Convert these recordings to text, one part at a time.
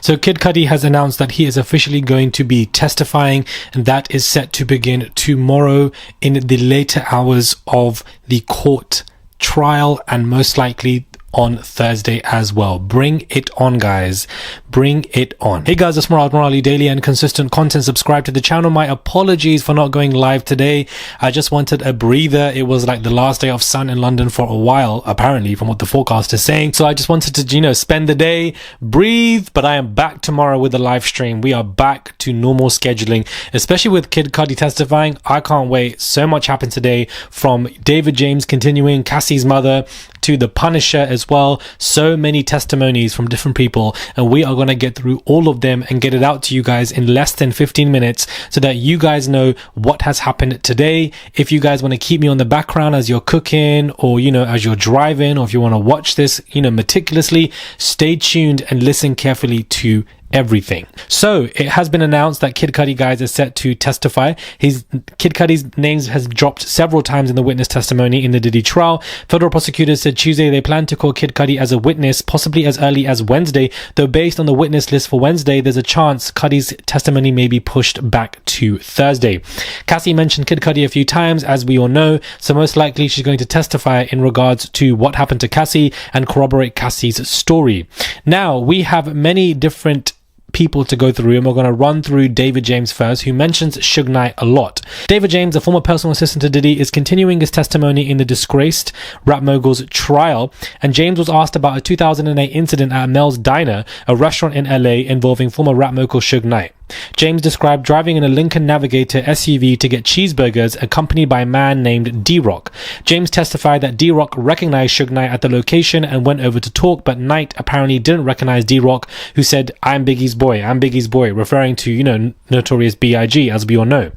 So Kid Cudi has announced that he is officially going to be testifying, and that is set to begin tomorrow in the later hours of the court trial, and most likely on Thursday as well. Bring it on, guys. Bring it on. Hey guys, it's Morali, daily and consistent content. Subscribe to the channel. My apologies for not going live today. I just wanted a breather. It was like the last day of sun in London for a while, apparently, from what the forecast is saying. So I just wanted to, spend the day, breathe, but I am back tomorrow with the live stream. We are back to normal scheduling, especially with Kid Cudi testifying. I can't wait. So much happened today, from David James continuing, Cassie's mother, to the Punisher as well. So many testimonies from different people, and we are going to get through all of them and get it out to you guys in less than 15 minutes so that you guys know what has happened today. If you guys want to keep me on the background as you're cooking, or as you're driving, or if you want to watch this meticulously, stay tuned and listen carefully to everything. So it has been announced that Kid Cudi, guys, is set to testify. Kid Cudi's names has dropped several times in the witness testimony in the Diddy trial. Federal prosecutors said Tuesday they plan to call Kid Cudi as a witness, possibly as early as Wednesday, though based on the witness list for Wednesday, there's a chance Cudi's testimony may be pushed back to Thursday. Cassie mentioned Kid Cudi a few times, as we all know, so most likely she's going to testify in regards to what happened to Cassie and corroborate Cassie's story. Now, we have many different people to go through, and we're going to run through David James first, who mentions Suge Knight a lot. David James, a former personal assistant to Diddy, is continuing his testimony in the disgraced rap mogul's trial, and James was asked about a 2008 incident at Mel's Diner, a restaurant in LA involving former rap mogul Suge Knight. James described driving in a Lincoln Navigator SUV to get cheeseburgers accompanied by a man named D-Rock. James testified that D-Rock recognized Suge Knight at the location and went over to talk, but Knight apparently didn't recognize D-Rock, who said, I'm Biggie's boy, referring to, Notorious B.I.G., as we all know.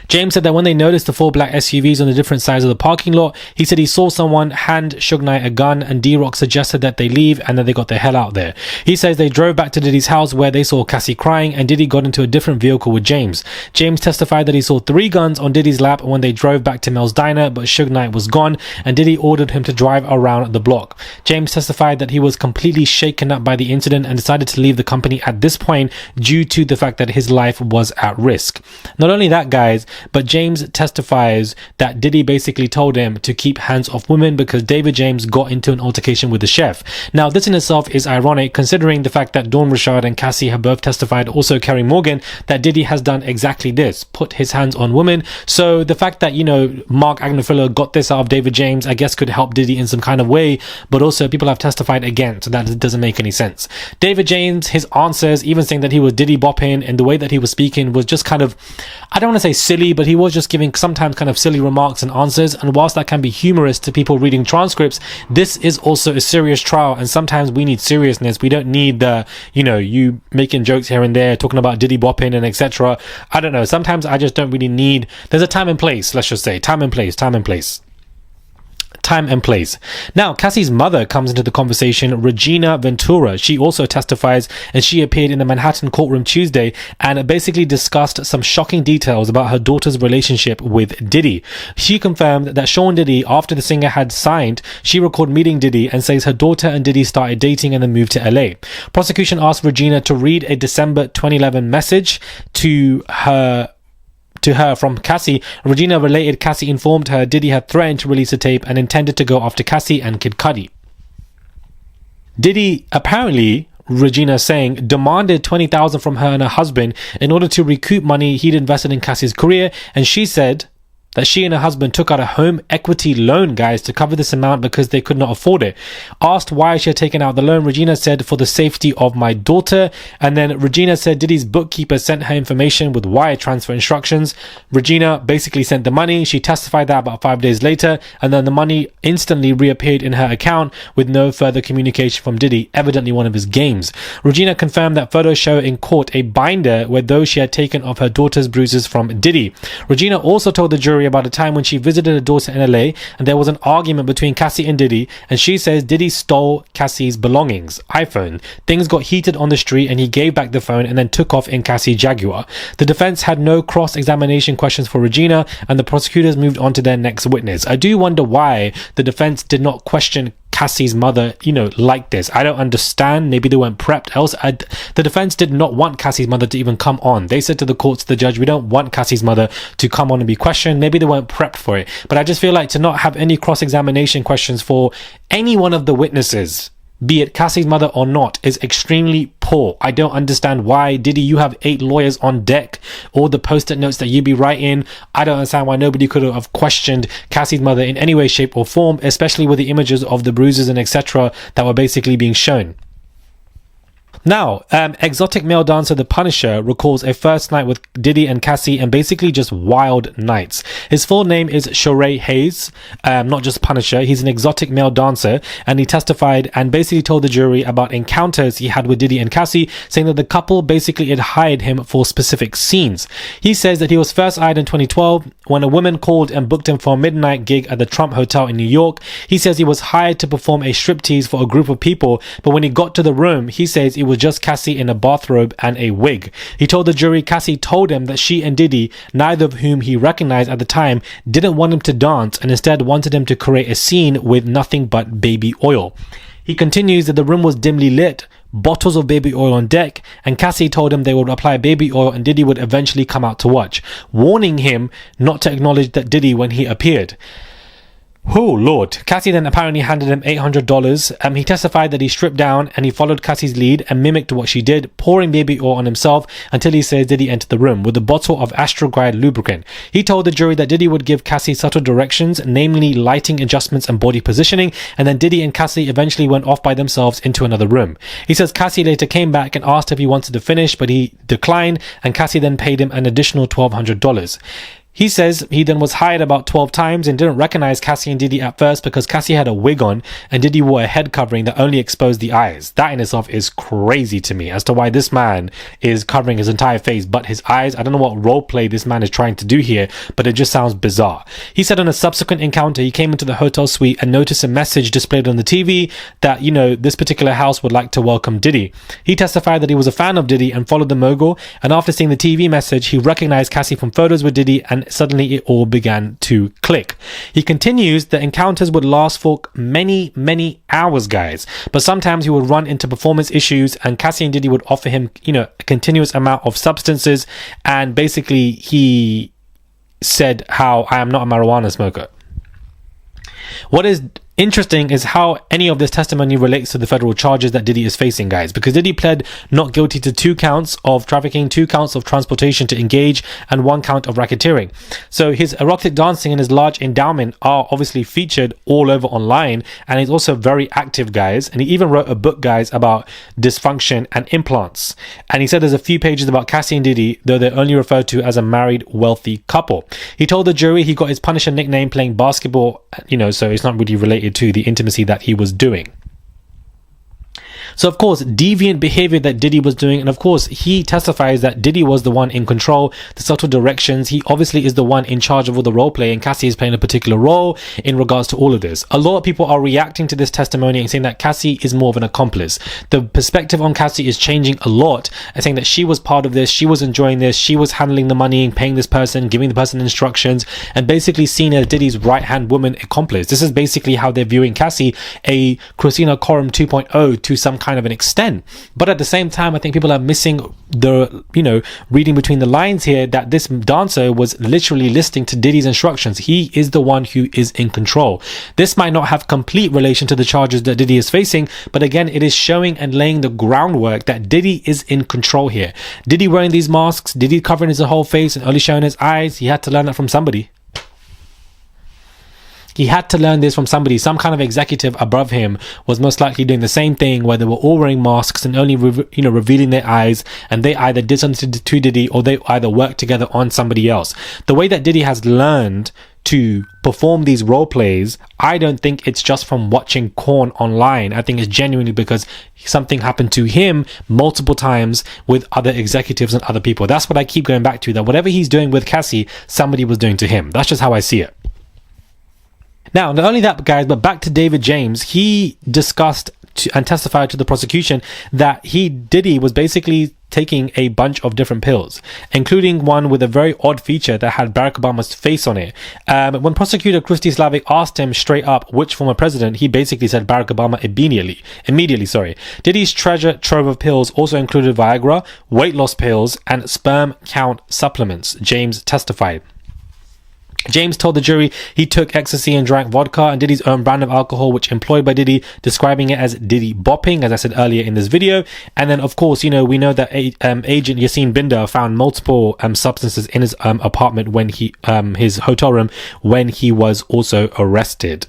James said that when they noticed the 4 black SUVs on the different sides of the parking lot, he said he saw someone hand Suge Knight a gun, and D-Rock suggested that they leave, and then they got the hell out there. He says they drove back to Diddy's house where they saw Cassie crying, and Diddy got into a different vehicle with James. James testified that he saw 3 guns on Diddy's lap when they drove back to Mel's Diner, but Suge Knight was gone, and Diddy ordered him to drive around the block. James testified that he was completely shaken up by the incident and decided to leave the company at this point due to the fact that his life was at risk. Not only that, guys, but James testifies that Diddy basically told him to keep hands off women because David James got into an altercation with the chef. Now, this in itself is ironic, considering the fact that Dawn Richard and Cassie have both testified, also Kerry Morgan, that Diddy has done exactly this, put his hands on women. So the fact that, Mark Agnifilo got this out of David James, I guess could help Diddy in some kind of way, but also people have testified again, so that doesn't make any sense. David James, his answers, even saying that he was Diddy bopping, and the way that he was speaking was just kind of, I don't want to say silly, but he was just giving sometimes kind of silly remarks and answers. And whilst that can be humorous to people reading transcripts, this is also a serious trial, and sometimes we need seriousness. We don't need the, you making jokes here and there, talking about Diddy bopping and etc. I don't know. Sometimes I just don't really need, there's a time and place, let's just say. Time and place. Now, Cassie's mother comes into the conversation, Regina Ventura. She also testifies, and she appeared in the Manhattan courtroom Tuesday and basically discussed some shocking details about her daughter's relationship with Diddy. She confirmed that Sean Diddy, after the singer had signed, she recalled meeting Diddy and says her daughter and Diddy started dating and then moved to LA. Prosecution asked Regina to read a December 2011 message to her from Cassie. Regina related Cassie informed her Diddy had threatened to release a tape and intended to go after Cassie and Kid Cudi. Diddy apparently, Regina saying, demanded $20,000 from her and her husband in order to recoup money he'd invested in Cassie's career, and she said that she and her husband took out a home equity loan, guys, to cover this amount because they could not afford it. Asked why she had taken out the loan, Regina said, for the safety of my daughter. And then Regina said Diddy's bookkeeper sent her information with wire transfer instructions. Regina basically sent the money. She testified that about 5 days later, and then the money instantly reappeared in her account with no further communication from Diddy, evidently one of his games. Regina confirmed that photos show in court a binder where those she had taken of her daughter's bruises from Diddy. Regina also told the jury about a time when she visited her daughter in LA and there was an argument between Cassie and Diddy, and she says Diddy stole Cassie's belongings, iPhone. Things got heated on the street and he gave back the phone and then took off in Cassie's Jaguar. The defense had no cross-examination questions for Regina, and the prosecutors moved on to their next witness. I do wonder why the defense did not question Cassie's mother, like this. I don't understand. Maybe they weren't prepped. Else, the defense did not want Cassie's mother to even come on. They said to the courts, the judge, we don't want Cassie's mother to come on and be questioned. Maybe they weren't prepped for it. But I just feel like to not have any cross-examination questions for any one of the witnesses, be it Cassie's mother or not, is extremely poor. I don't understand why. Diddy, you have 8 lawyers on deck, all the post-it notes that you be writing. I don't understand why nobody could have questioned Cassie's mother in any way, shape or form, especially with the images of the bruises and etc. that were basically being shown. Now, exotic male dancer The Punisher recalls a first night with Diddy and Cassie and basically just wild nights. His full name is Shoray Hayes, not just Punisher. He's an exotic male dancer, and he testified and basically told the jury about encounters he had with Diddy and Cassie, saying that the couple basically had hired him for specific scenes. He says that he was first hired in 2012 when a woman called and booked him for a midnight gig at the Trump Hotel in New York. He says he was hired to perform a striptease for a group of people, but when he got to the room, he says it was just Cassie in a bathrobe and a wig. He told the jury Cassie told him that she and Diddy, neither of whom he recognized at the time, didn't want him to dance and instead wanted him to create a scene with nothing but baby oil. He continues that the room was dimly lit, bottles of baby oil on deck, and Cassie told him they would apply baby oil and Diddy would eventually come out to watch, warning him not to acknowledge that Diddy when he appeared. Oh Lord. Cassie then apparently handed him $800. He testified that he stripped down and he followed Cassie's lead and mimicked what she did, pouring baby oil on himself until he says Diddy entered the room with a bottle of Astroglide lubricant. He told the jury that Diddy would give Cassie subtle directions, namely lighting adjustments and body positioning, and then Diddy and Cassie eventually went off by themselves into another room. He says Cassie later came back and asked if he wanted to finish, but he declined, and Cassie then paid him an additional $1,200. He says he then was hired about 12 times and didn't recognize Cassie and Diddy at first because Cassie had a wig on and Diddy wore a head covering that only exposed the eyes. That in itself is crazy to me as to why this man is covering his entire face but his eyes. I don't know what role play this man is trying to do here, but it just sounds bizarre. He said on a subsequent encounter he came into the hotel suite and noticed a message displayed on the TV that, this particular house would like to welcome Diddy. He testified that he was a fan of Diddy and followed the mogul, and after seeing the TV message he recognized Cassie from photos with Diddy, and suddenly it all began to click. He continues that encounters would last for many hours, guys, but sometimes he would run into performance issues and Cassie and Diddy would offer him, a continuous amount of substances, and basically he said how I am not a marijuana smoker. What is interesting is how any of this testimony relates to the federal charges that Diddy is facing, guys, because Diddy pled not guilty to 2 counts of trafficking, 2 counts of transportation to engage, and 1 count of racketeering. So his erotic dancing and his large endowment are obviously featured all over online, and he's also very active, guys, and he even wrote a book, guys, about dysfunction and implants. And he said there's a few pages about Cassie and Diddy, though they're only referred to as a married wealthy couple. He told the jury he got his Punisher nickname playing basketball, so it's not really related to the intimacy that he was doing. So of course, deviant behavior that Diddy was doing, and of course he testifies that Diddy was the one in control, the subtle directions. He obviously is the one in charge of all the role play, and Cassie is playing a particular role in regards to all of this. A lot of people are reacting to this testimony and saying that Cassie is more of an accomplice. The perspective on Cassie is changing a lot, and saying that she was part of this, she was enjoying this, she was handling the money and paying this person, giving the person instructions, and basically seen as Diddy's right-hand woman accomplice. This is basically how they're viewing Cassie, a Christina Coram 2.0 to some kind of an extent. But at the same time, I think people are missing the, reading between the lines here, that this dancer was literally listening to Diddy's instructions. He is the one who is in control. This might not have complete relation to the charges that Diddy is facing, but again, it is showing and laying the groundwork that Diddy is in control here. Diddy wearing these masks, Diddy covering his whole face and only showing his eyes, he had to learn that from somebody. He had to learn this from somebody. Some kind of executive above him was most likely doing the same thing, where they were all wearing masks and only revealing their eyes, and they either did something to Diddy or they either worked together on somebody else. The way that Diddy has learned to perform these role plays, I don't think it's just from watching Korn online. I think it's genuinely because something happened to him multiple times with other executives and other people. That's what I keep going back to, that whatever he's doing with Cassie, somebody was doing to him. That's just how I see it. Now, not only that, guys, but back to David James, he discussed and testified to the prosecution that Diddy was basically taking a bunch of different pills, including one with a very odd feature that had Barack Obama's face on it. When prosecutor Christy Slavic asked him straight up which former president, he basically said Barack Obama immediately. Diddy's treasure trove of pills also included Viagra, weight loss pills, and sperm count supplements, James testified. James told the jury he took ecstasy and drank vodka and Diddy's own brand of alcohol, which employed by Diddy, describing it as Diddy bopping, as I said earlier in this video. And then, of course, we know that Agent Yassine Binder found multiple substances in his apartment when his hotel room when he was also arrested.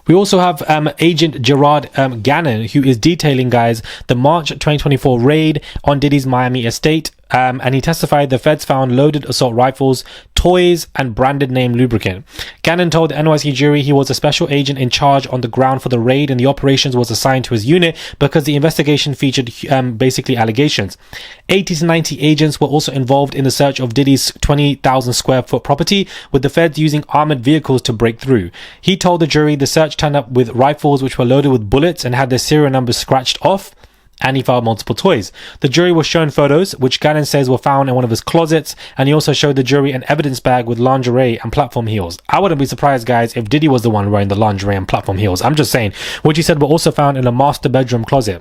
We also have Agent Gerard Gannon, who is detailing, guys, the March 2024 raid on Diddy's Miami estate. And he testified the feds found loaded assault rifles, toys, and branded name lubricant. Gannon told the NYC jury he was a special agent in charge on the ground for the raid, and the operations was assigned to his unit because the investigation featured basically allegations. 80 to 90 agents were also involved in the search of Diddy's 20,000 square foot property, with the feds using armored vehicles to break through. He told the jury the search turned up with rifles which were loaded with bullets and had their serial numbers scratched off, and he found multiple toys. The jury was shown photos, which Gannon says were found in one of his closets, and he also showed the jury an evidence bag with lingerie and platform heels. I wouldn't be surprised, guys, if Diddy was the one wearing the lingerie and platform heels. I'm just saying, which he said were also found in a master bedroom closet.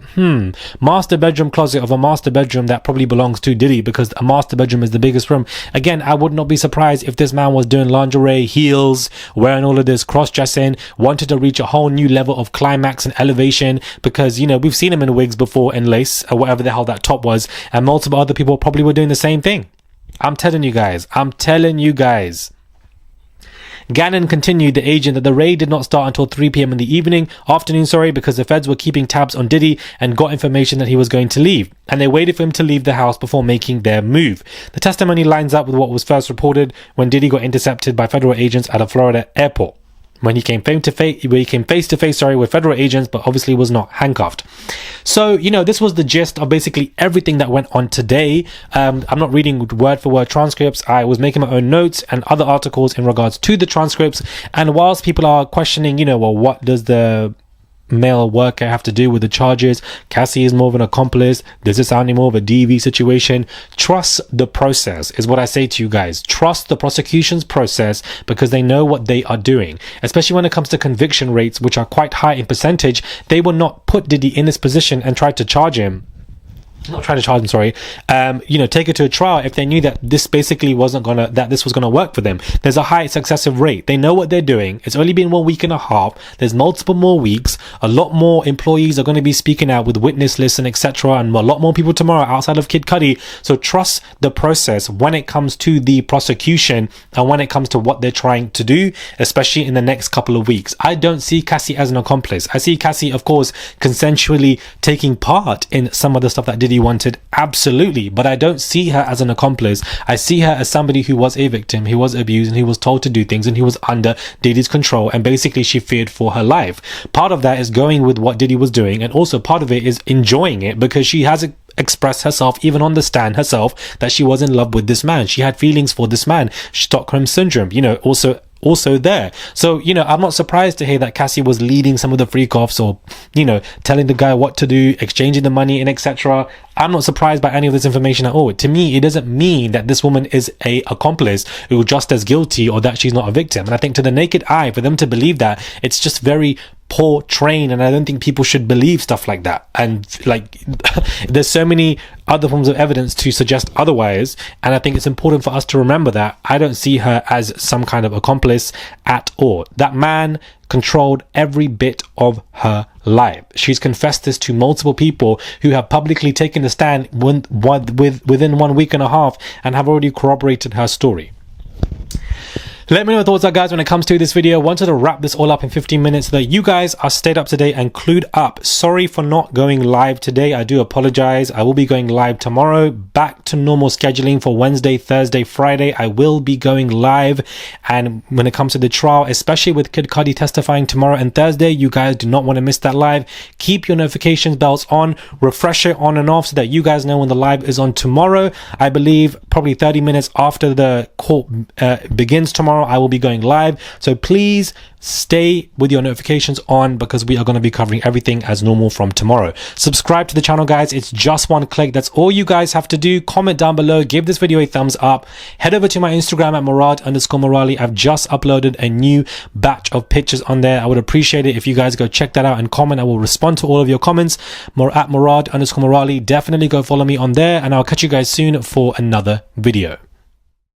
Master bedroom closet of a master bedroom that probably belongs to Diddy, because a master bedroom is the biggest room. Again, I would not be surprised if this man was doing lingerie, heels, wearing all of this, cross-dressing, wanted to reach a whole new level of climax and elevation, because, we've seen him in wigs before, in lace or whatever the hell that top was, and multiple other people probably were doing the same thing. I'm telling you guys. Gannon continued, the agent, that the raid did not start until 3 p.m. in the afternoon, because the feds were keeping tabs on Diddy and got information that he was going to leave, and they waited for him to leave the house before making their move. The testimony lines up with what was first reported when Diddy got intercepted by federal agents at a Florida airport, when he came face to face with federal agents, but obviously was not handcuffed. So, this was the gist of basically everything that went on today. I'm not reading word for word transcripts. I was making my own notes and other articles in regards to the transcripts. And whilst people are questioning, what does the male worker have to do with the charges? Cassie is more of an accomplice. Does it sound more of a DV situation? Trust the process is what I say to you guys. Trust the prosecution's process, because they know what they are doing, especially when it comes to conviction rates, which are quite high in percentage. They will not put Diddy in this position and try to charge him. Take it to a trial if they knew that this basically this was gonna work for them. There's a high successive rate. They know what they're doing. It's only been 1 week and a half. There's multiple more weeks. A lot more employees are going to be speaking out with witness lists and etc. and a lot more people tomorrow outside of Kid Cudi. So trust the process when it comes to the prosecution and when it comes to what they're trying to do, especially in the next couple of weeks. I don't see Cassie as an accomplice. I see Cassie, of course, consensually taking part in some of the stuff that Diddy wanted, absolutely, but I don't see her as an accomplice. I see her as somebody who was a victim, who was abused, and who was told to do things, and who was under Diddy's control, and basically she feared for her life. Part of that is going with what Diddy was doing, and also part of it is enjoying it, because she has expressed herself, even on the stand herself, that she was in love with this man. She had feelings for this man. Stockholm syndrome, also there. So, I'm not surprised to hear that Cassie was leading some of the freak-offs, or, telling the guy what to do, exchanging the money and etc. I'm not surprised by any of this information at all. To me, it doesn't mean that this woman is a accomplice who just as guilty, or that she's not a victim. And I think to the naked eye, for them to believe that, it's just very poor train, and I don't think people should believe stuff like that. And there's so many other forms of evidence to suggest otherwise, and I think it's important for us to remember that I don't see her as some kind of accomplice at all. That man controlled every bit of her life. She's confessed this to multiple people who have publicly taken the stand within 1 week and a half and have already corroborated her story. Let me know your thoughts, guys, when it comes to this video. I wanted to wrap this all up in 15 minutes so that you guys are stayed up to date and clued up. Sorry for not going live today. I do apologize. I will be going live tomorrow. Back to normal scheduling for Wednesday, Thursday, Friday. I will be going live. And when it comes to the trial, especially with Kid Cudi testifying tomorrow and Thursday, you guys do not want to miss that live. Keep your notifications bells on. Refresh it on and off so that you guys know when the live is on tomorrow. I believe probably 30 minutes after the court begins tomorrow. tomorrow I will be going live. So please stay with your notifications on, because we are going to be covering everything as normal from tomorrow. Subscribe to the channel, guys. It's just one click. That's all you guys have to do. Comment down below, give this video a thumbs up, head over to my Instagram at Murad_Morali. I've just uploaded a new batch of pictures on there. I would appreciate it if you guys go check that out and comment. I will respond to all of your comments. More at Murad_Morali. Definitely go follow me on there, and I'll catch you guys soon for another video.